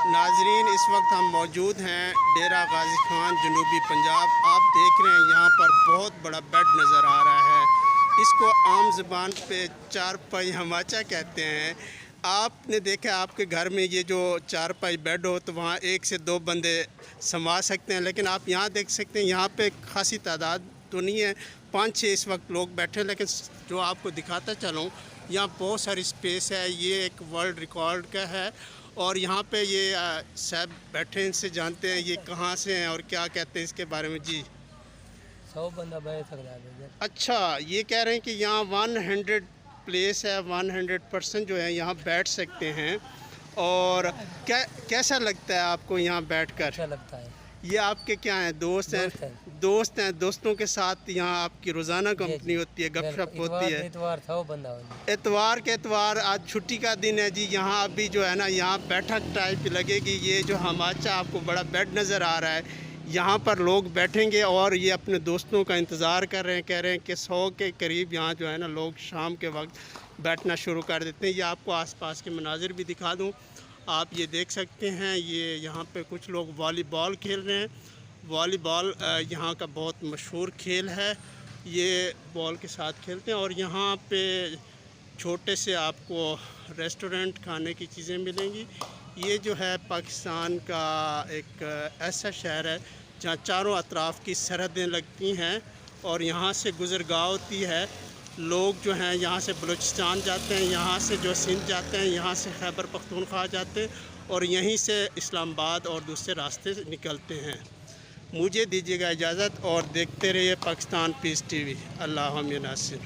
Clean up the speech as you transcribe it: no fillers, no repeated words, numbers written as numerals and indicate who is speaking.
Speaker 1: नाजरीन, इस वक्त हम मौजूद हैं डेरा गाजी खान, जनूबी पंजाब। आप देख रहे हैं यहाँ पर बहुत बड़ा बेड नज़र आ रहा है। इसको आम ज़बान पे चारपाई हमाचा कहते हैं। आपने देखा आपके घर में ये जो चारपाई बेड हो तो वहाँ एक से दो बंदे समा सकते हैं, लेकिन आप यहाँ देख सकते हैं यहाँ पे खासी तादाद तो नहीं है, 5-6 इस वक्त लोग बैठे हैं। लेकिन जो आपको दिखाता चलूँ, यहाँ बहुत सारी स्पेस है। ये एक वर्ल्ड रिकॉर्ड का है और यहाँ पे ये साहब बैठे, इनसे जानते हैं ये कहाँ से हैं और क्या कहते हैं इसके बारे में। जी,
Speaker 2: 100 बंदा बैठ सकता है।
Speaker 1: अच्छा, ये कह रहे हैं कि यहाँ 100 प्लेस है, 100% जो है यहाँ बैठ सकते हैं। और कैसा लगता है आपको यहाँ बैठकर?
Speaker 2: अच्छा लगता है।
Speaker 1: ये आपके क्या हैं, दोस्त हैं? दोस्त हैं, दोस्तों के साथ यहाँ आपकी रोज़ाना कंपनी होती है, गपशप होती है।
Speaker 2: इतवार 100 बंदा
Speaker 1: एतवार के एतवार, आज छुट्टी का दिन है जी। यहाँ अभी जो है ना, यहाँ बैठक टाइप लगेगी। ये जो हमाचा आपको बड़ा बेड नज़र आ रहा है, यहाँ पर लोग बैठेंगे और ये अपने दोस्तों का इंतज़ार कर रहे हैं। कह रहे हैं कि 100 के करीब यहाँ जो है ना लोग शाम के वक्त बैठना शुरू कर देते हैं। ये आपको आसपास के मनाजिर भी दिखा दूँ, आप ये देख सकते हैं। ये यहाँ पे कुछ लोग वॉलीबॉल खेल रहे हैं। वॉलीबॉल यहाँ का बहुत मशहूर खेल है। ये बॉल के साथ खेलते हैं और यहाँ पे छोटे से आपको रेस्टोरेंट खाने की चीज़ें मिलेंगी। ये जो है पाकिस्तान का एक ऐसा शहर है जहाँ चारों अतराफ़ की सरहदें लगती हैं और यहाँ से गुज़रगाह होती है। लोग जो हैं यहाँ से बलूचिस्तान जाते हैं, यहाँ से जो सिंध जाते हैं, यहाँ से खैबर पख्तूनख्वा जाते हैं और यहीं से इस्लामाबाद और दूसरे रास्ते से निकलते हैं। मुझे दीजिएगा इजाज़त और देखते रहिए पाकिस्तान पीस टीवी। अल्लाह नासिर।